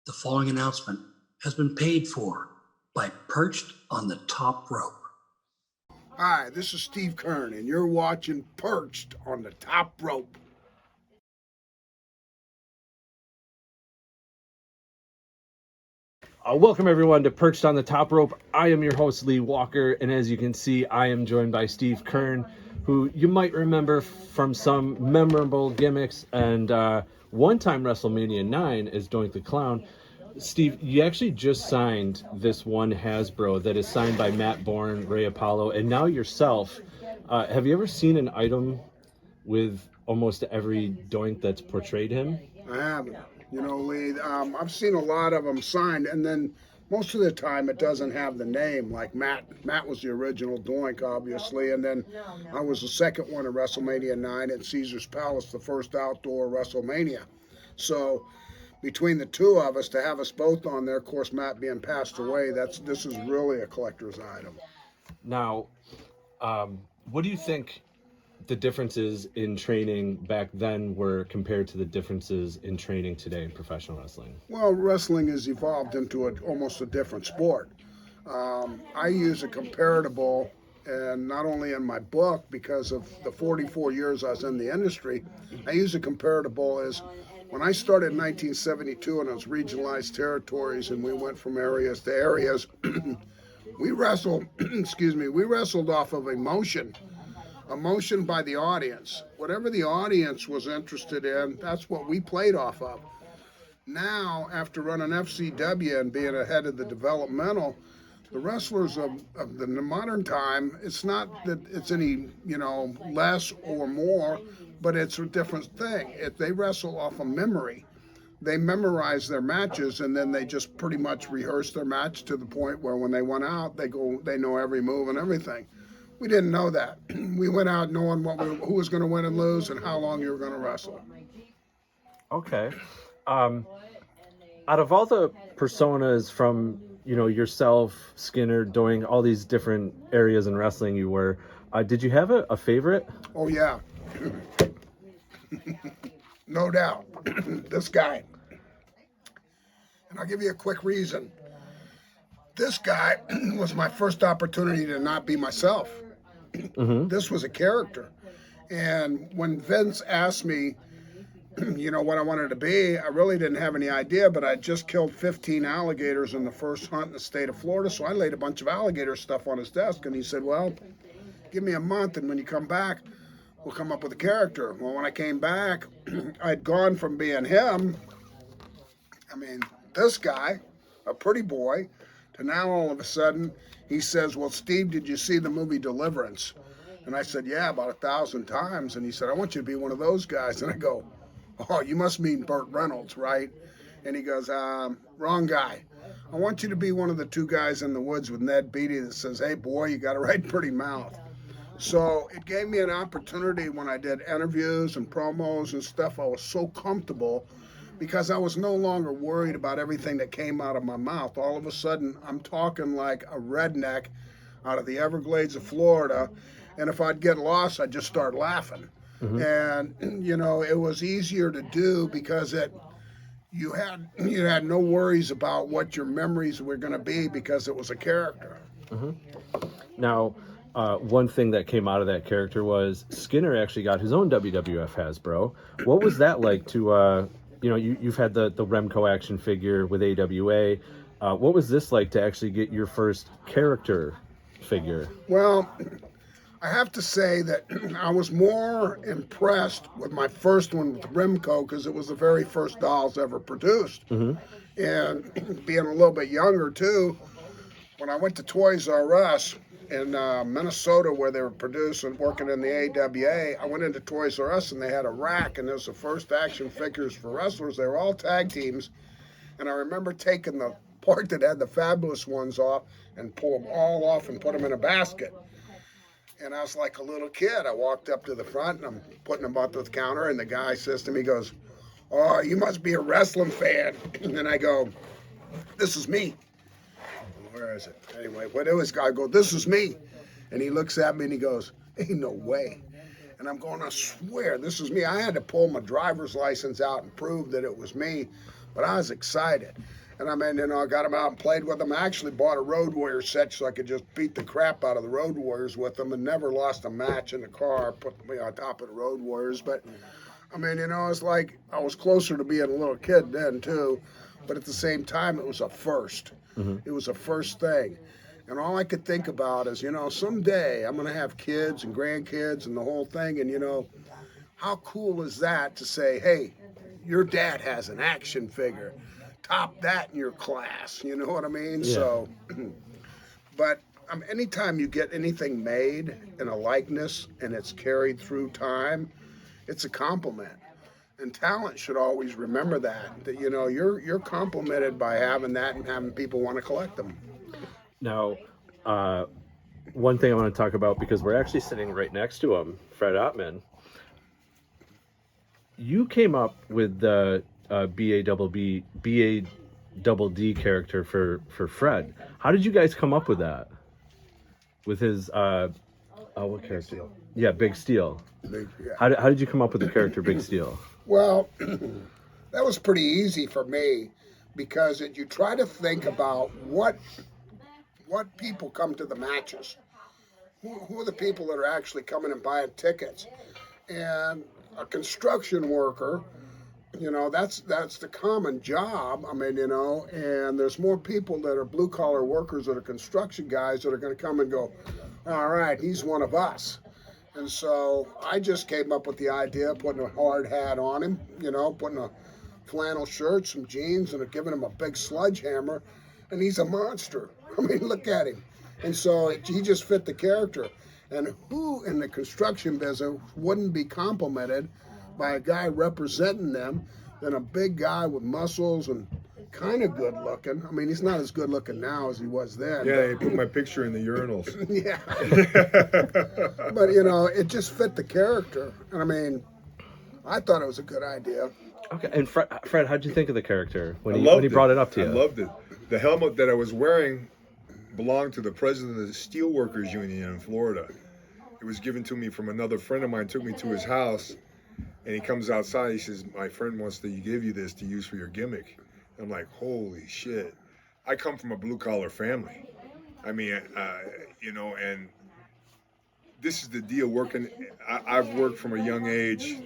The following announcement has been paid for by Perched on the Top Rope. Hi, this is Steve Keirn, and you're watching Perched on the Top Rope. Welcome everyone to Perched on the Top Rope. I am your host Lee Walker, and as you can see, I am joined by Steve Keirn, who you might remember from some memorable gimmicks and one-time WrestleMania 9 as Doink the Clown. Steve, you actually just signed this one Hasbro that is signed by Matt Bourne, Ray Apollo, and now yourself. Have you ever seen an item with almost every Doink that's portrayed him? I haven't. You know, Lee, I've seen a lot of them signed, and then most of the time it doesn't have the name. Like Matt was the original Doink, obviously, and then I was the second one at WrestleMania 9 at Caesar's Palace, the first outdoor WrestleMania. So between the two of us, to have us both on there, of course, Matt being passed away, this is really a collector's item. Now, what do you think the differences in training back then were compared to the differences in training today in professional wrestling? Well, wrestling has evolved into almost a different sport. I use a comparable, and not only in my book, because of the 44 years I was in the industry, I use a comparable as when I started in 1972 and it was regionalized territories and we went from areas to areas, we wrestled off of emotion by the audience. Whatever the audience was interested in, that's what we played off of. Now, after running FCW and being ahead of the developmental, the wrestlers of the modern time, it's not that it's any, less or more, but it's a different thing. If they wrestle off of memory, they memorize their matches, and then they just pretty much rehearse their match to the point where when they went out, they know every move and everything. We didn't know that. We went out knowing who was going to win and lose and how long you were going to wrestle. Okay. Out of all the personas from, yourself, Skinner, doing all these different areas in wrestling you were, did you have a favorite? Oh, yeah. No doubt. This guy. And I'll give you a quick reason. This guy was my first opportunity to not be myself. Mm-hmm. This was a character. And when Vince asked me, what I wanted to be, I really didn't have any idea, but I just killed 15 alligators in the first hunt in the state of Florida, so I laid a bunch of alligator stuff on his desk, and he said, well, give me a month, and when you come back, we'll come up with a character. Well, when I came back, I'd gone from being him, this guy, a pretty boy, to now all of a sudden, he says, well, Steve, did you see the movie Deliverance? And I said, yeah, about 1,000 times. And he said, I want you to be one of those guys. And I go, oh, you must mean Burt Reynolds, right? And he goes, wrong guy. I want you to be one of the two guys in the woods with Ned Beatty that says, hey, boy, you got a right pretty mouth. So it gave me an opportunity when I did interviews and promos and stuff. I was so comfortable because I was no longer worried about everything that came out of my mouth. All of a sudden, I'm talking like a redneck out of the Everglades of Florida. And if I'd get lost, I'd just start laughing. Mm-hmm. And, it was easier to do because you had no worries about what your memories were going to be because it was a character. Mm-hmm. Now, one thing that came out of that character was Skinner actually got his own WWF Hasbro. What was that like to, you've had the Remco action figure with AWA. What was this like to actually get your first character figure? Well, I have to say that I was more impressed with my first one with Remco because it was the very first dolls ever produced. Mm-hmm. And being a little bit younger, too, when I went to Toys R Us in Minnesota where they were producing, working in the AWA, I went into Toys R Us and they had a rack, and it was the first action figures for wrestlers. They were all tag teams. And I remember taking the part that had the fabulous ones off and pull them all off and put them in a basket. And I was like a little kid. I walked up to the front, and I'm putting them up to the counter, and the guy says to me, he goes, oh, you must be a wrestling fan. And I go, this is me. Where is it? Anyway, what it was, I go, this is me. And he looks at me, and he goes, ain't no way. And I'm going, I swear, this is me. I had to pull my driver's license out and prove that it was me. But I was excited. And I mean, I got them out and played with them. I actually bought a Road Warrior set so I could just beat the crap out of the Road Warriors with them, and never lost a match in the car, put me on top of the Road Warriors. But I mean, it's like I was closer to being a little kid then too, but at the same time, it was a first. It was a first thing. And all I could think about is, someday I'm going to have kids and grandkids and the whole thing. And, how cool is that to say, hey, your dad has an action figure. Top that in your class. You know what I mean? Yeah. So, but anytime you get anything made in a likeness and it's carried through time, it's a compliment. And talent should always remember that you're complimented by having that and having people want to collect them. Now, one thing I want to talk about, because we're actually sitting right next to him, Fred Ottman. You came up with the BADD character for Fred. How did you guys come up with that? With his what character? Yeah, Big Steel. Yeah. How did you come up with the character Big Steel? Well, that was pretty easy for me, because you try to think about what people come to the matches. Who are the people that are actually coming and buying tickets? And a construction worker, that's the common job. I mean, and there's more people that are blue collar workers that are construction guys that are going to come and go, all right, he's one of us. And so I just came up with the idea of putting a hard hat on him, putting a flannel shirt, some jeans, and giving him a big sledgehammer, and he's a monster. I mean, look at him. And so he just fit the character. And who in the construction business wouldn't be complimented by a guy representing them than a big guy with muscles and kind of good looking? I mean, he's not as good looking now as he was then. Yeah, they put my picture in the urinals. Yeah. But, it just fit the character. And I mean, I thought it was a good idea. Okay, and Fred, how'd you think of the character when I he loved brought it up to you? I loved it. The helmet that I was wearing belonged to the president of the Steelworkers Union in Florida. It was given to me from another friend of mine, took me to his house, and he comes outside, he says, my friend wants to give you this to use for your gimmick. I'm like, holy shit. I come from a blue-collar family. I mean, and this is the deal working. I've worked from a young age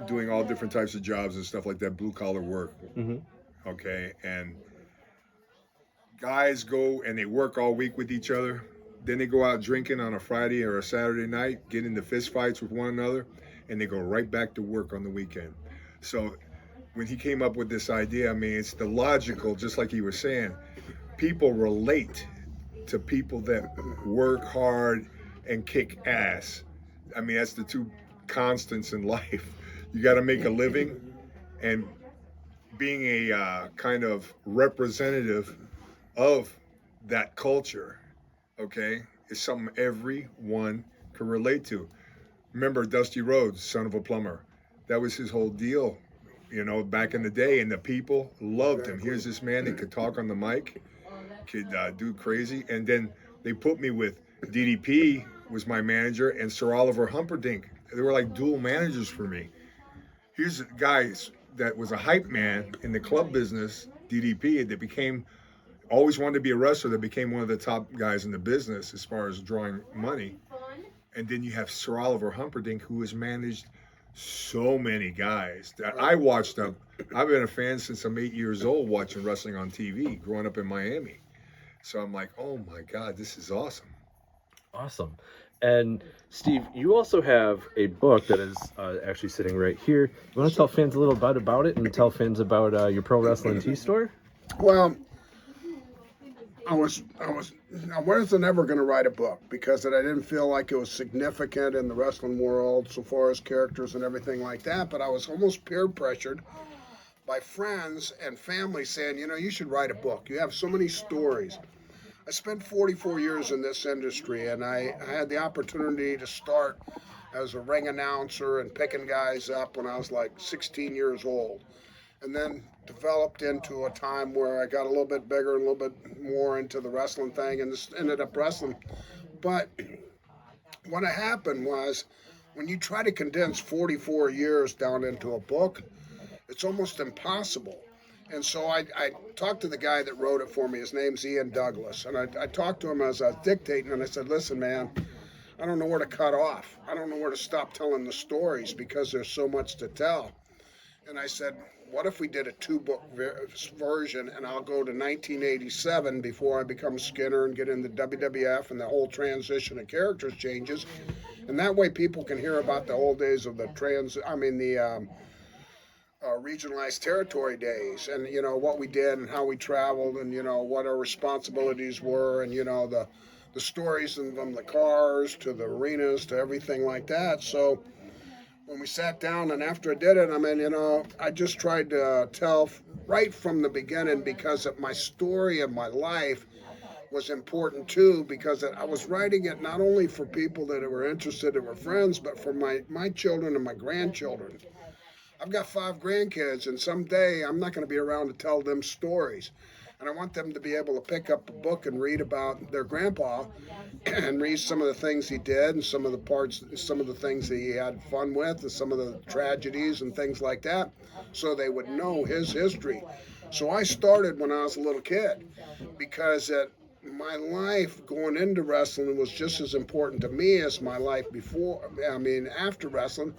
doing all different types of jobs and stuff like that, blue-collar work. Mm-hmm. Okay, and guys go and they work all week with each other. Then they go out drinking on a Friday or a Saturday night, get into fist fights with one another, and they go right back to work on the weekend. So when he came up with this idea, I mean, it's the logical, just like he was saying, people relate to people that work hard and kick ass. I mean, that's the two constants in life. You got to make a living, and being a kind of representative of that culture, okay, is something everyone can relate to. Remember Dusty Rhodes, son of a plumber? That was his whole deal, back in the day, and the people loved him. Here's this man that could talk on the mic, could do crazy, and then they put me with DDP was my manager, and Sir Oliver Humperdinck. They were like dual managers for me. Here's a guy that was a hype man in the club business, DDP, that always wanted to be a wrestler, that became one of the top guys in the business as far as drawing money. And then you have Sir Oliver Humperdinck, who has managed so many guys that I watched up. I've been a fan since I'm 8 years old, watching wrestling on TV, growing up in Miami. So I'm like, oh my God, this is awesome. Awesome. And Steve, you also have a book that is actually sitting right here. You want to tell fans a little bit about it and tell fans about your Pro Wrestling Tea store? Well, I wasn't ever going to write a book because I didn't feel like it was significant in the wrestling world so far as characters and everything like that. But I was almost peer pressured by friends and family saying, you should write a book. You have so many stories. I spent 44 years in this industry, and I had the opportunity to start as a ring announcer and picking guys up when I was like 16 years old. And then developed into a time where I got a little bit bigger and a little bit more into the wrestling thing, and just ended up wrestling. But what happened was, when you try to condense 44 years down into a book, it's almost impossible. And so I talked to the guy that wrote it for me. His name's Ian Douglas. And I talked to him as I was dictating, and I said, listen, man, I don't know where to cut off. I don't know where to stop telling the stories because there's so much to tell. And I said, what if we did a 2-book version, and I'll go to 1987 before I become Skinner and get into WWF and the whole transition of characters changes. And that way people can hear about the old days of the regionalized territory days, and what we did and how we traveled, and what our responsibilities were, and the stories, and from the cars to the arenas to everything like that. So when we sat down, and after I did it, I just tried to tell right from the beginning, because of my story of my life was important too, because I was writing it not only for people that were interested, that were friends, but for my children and my grandchildren. I've got 5 grandkids, and someday I'm not going to be around to tell them stories. And I want them to be able to pick up a book and read about their grandpa and read some of the things he did, and some of the things that he had fun with, and some of the tragedies and things like that, so they would know his history. So I started when I was a little kid, because my life going into wrestling was just as important to me as my life after wrestling,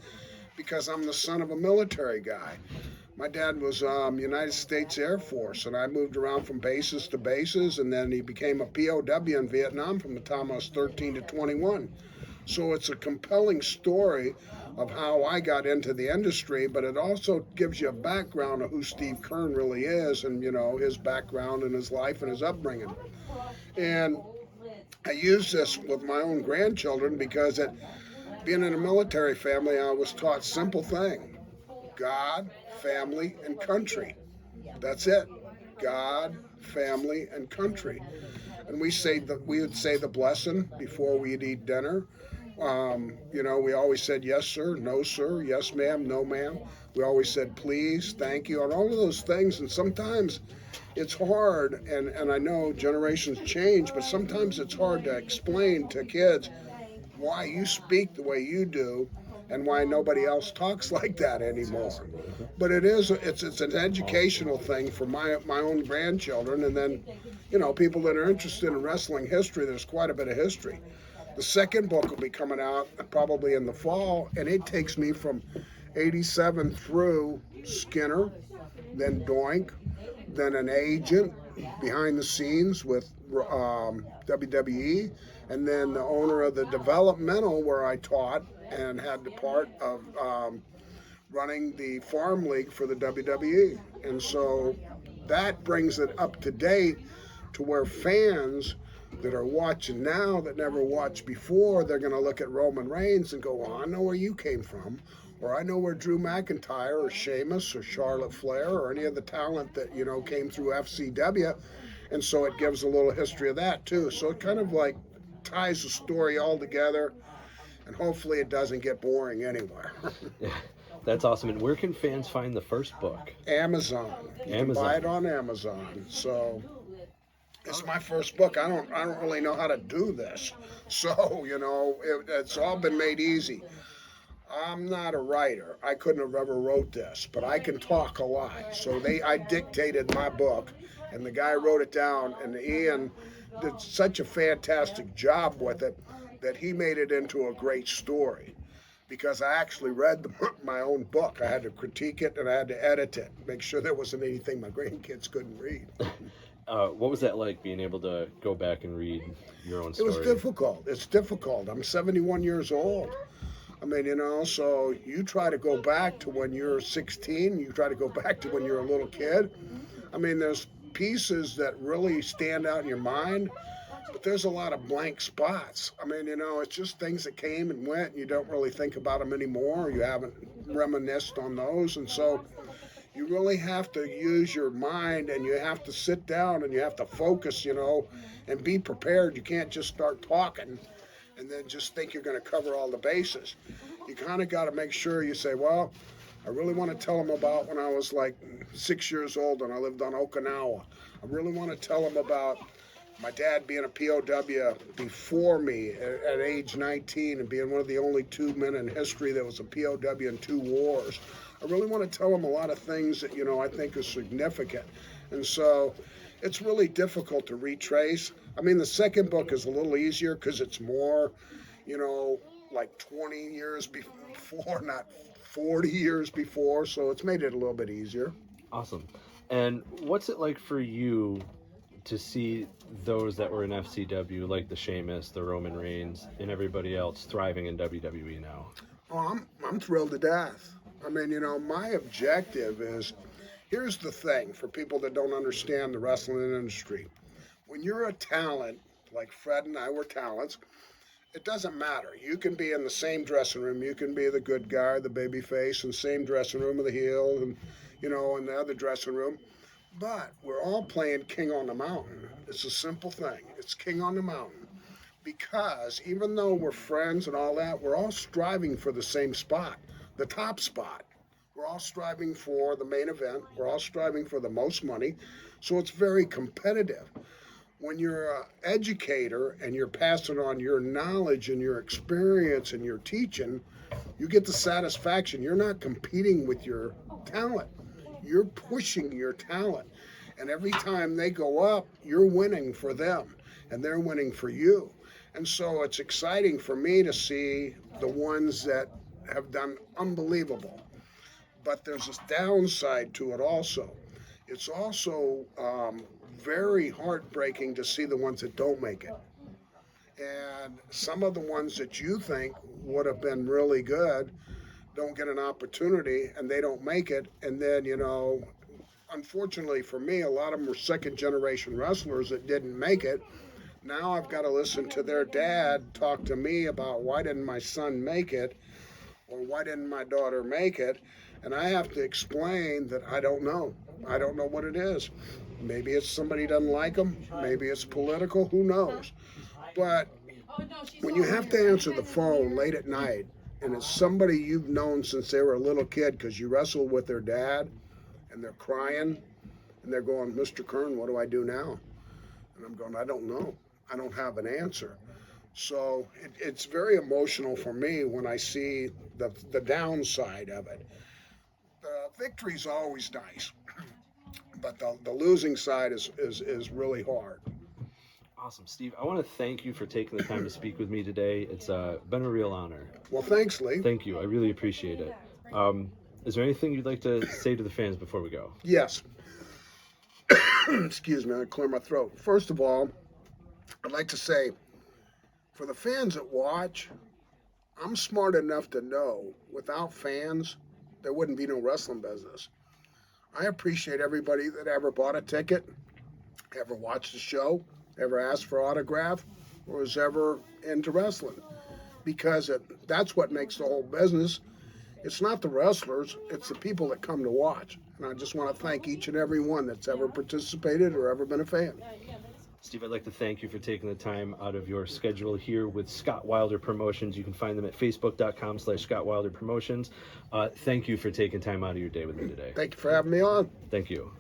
because I'm the son of a military guy. My dad was United States Air Force, and I moved around from bases to bases, and then he became a POW in Vietnam from the time I was 13 to 21. So it's a compelling story of how I got into the industry, but it also gives you a background of who Steve Keirn really is, and his background and his life and his upbringing. And I use this with my own grandchildren, because being in a military family, I was taught simple thing: God, family, and country. That's it. God, family, and country. And we would say the blessing before we'd eat dinner. We always said yes sir, no sir, yes ma'am, no ma'am. We always said please, thank you, and all of those things. And sometimes it's hard, and I know generations change, but sometimes it's hard to explain to kids why you speak the way you do, and why nobody else talks like that anymore. But it's an educational thing for my own grandchildren, and then people that are interested in wrestling history. There's quite a bit of history. The second book will be coming out probably in the fall, and it takes me from 87 through Skinner, then Doink, then an agent behind the scenes with WWE, and then the owner of the developmental where I taught and had the part of running the farm league for the WWE. And so that brings it up to date to where fans that are watching now that never watched before, they're going to look at Roman Reigns and go, well, I know where you came from, or I know where Drew McIntyre or Sheamus or Charlotte Flair or any of the talent that came through FCW. And so it gives a little history of that too. So it kind of like ties the story all together, and hopefully it doesn't get boring anywhere. That's awesome. And where can fans find the first book? Amazon. You can buy it on Amazon. So it's my first book. I don't really know how to do this. So, it's all been made easy. I'm not a writer. I couldn't have ever wrote this, but I can talk a lot. So I dictated my book, and the guy wrote it down, and Ian did such a fantastic job with it that he made it into a great story. Because I actually read my own book. I had to critique it, and I had to edit it, make sure there wasn't anything my grandkids couldn't read. What was that like, being able to go back and read your own story? It was difficult. It's difficult. I'm 71 years old. So you try to go back to when you're 16, you try to go back to when you're a little kid. There's pieces that really stand out in your mind, but there's a lot of blank spots. It's just things that came and went, and you don't really think about them anymore. You haven't reminisced on those. And so you really have to use your mind, and you have to sit down, and you have to focus, and be prepared. You can't just start talking and then just think you're going to cover all the bases. You kind of got to make sure you say, well, I really want to tell them about when I was like 6 years old and I lived on Okinawa. I really want to tell them about my dad being a POW before me at age 19 and being one of the only 2 men in history that was a POW in 2 wars. I really want to tell them a lot of things that, I think are significant. And so it's really difficult to retrace. I mean, the second book is a little easier because it's more, like 20 years before, not 40 years before. So it's made it a little bit easier. Awesome. And what's it like for you to see those that were in FCW, like the Sheamus, the Roman Reigns, and everybody else thriving in WWE now? Oh, I'm thrilled to death. I mean, my objective is, here's the thing for people that don't understand the wrestling industry. When you're a talent, like Fred and I were talents, it doesn't matter. You can be in the same dressing room. You can be the good guy, the baby face, in the same dressing room of the heel, and, in the other dressing room. But we're all playing King on the Mountain. It's a simple thing. It's King on the Mountain. Because even though we're friends and all that, we're all striving for the same spot, the top spot. We're all striving for the main event. We're all striving for the most money. So it's very competitive. When you're an educator and you're passing on your knowledge and your experience and your teaching, you get the satisfaction. You're not competing with your talent. You're pushing your talent. And every time they go up, you're winning for them and they're winning for you. And so it's exciting for me to see the ones that have done unbelievable. But there's this downside to it also. It's also very heartbreaking to see the ones that don't make it. And some of the ones that you think would have been really good don't get an opportunity and they don't make it. And then, unfortunately for me, a lot of them were second generation wrestlers that didn't make it. Now I've got to listen to their dad talk to me about why didn't my son make it or why didn't my daughter make it. And I have to explain that I don't know. I don't know what it is. Maybe it's somebody doesn't like them. Maybe it's political. Who knows? But when you have to answer the phone late at night and it's somebody you've known since they were a little kid because you wrestled with their dad and they're crying and they're going, Mr. Keirn, what do I do now? And I'm going, I don't know. I don't have an answer. So it's very emotional for me when I see the downside of it. The victory's always nice, but the losing side is really hard. Awesome, Steve. I want to thank you for taking the time to speak with me today. It's been a real honor. Well, thanks, Lee. Thank you. I really appreciate it. Is there anything you'd like to say to the fans before we go? Yes. Excuse me, I clear my throat. First of all, I'd like to say, for the fans that watch, I'm smart enough to know without fans, there wouldn't be no wrestling business. I appreciate everybody that ever bought a ticket, ever watched the show, ever asked for autograph, or was ever into wrestling. Because that's what makes the whole business. It's not the wrestlers, it's the people that come to watch. And I just want to thank each and every one that's ever participated or ever been a fan. Steve, I'd like to thank you for taking the time out of your schedule here with Scott Wilder Promotions. You can find them at facebook.com/Scott Wilder Promotions. Thank you for taking time out of your day with me today. Thank you for having me on. Thank you.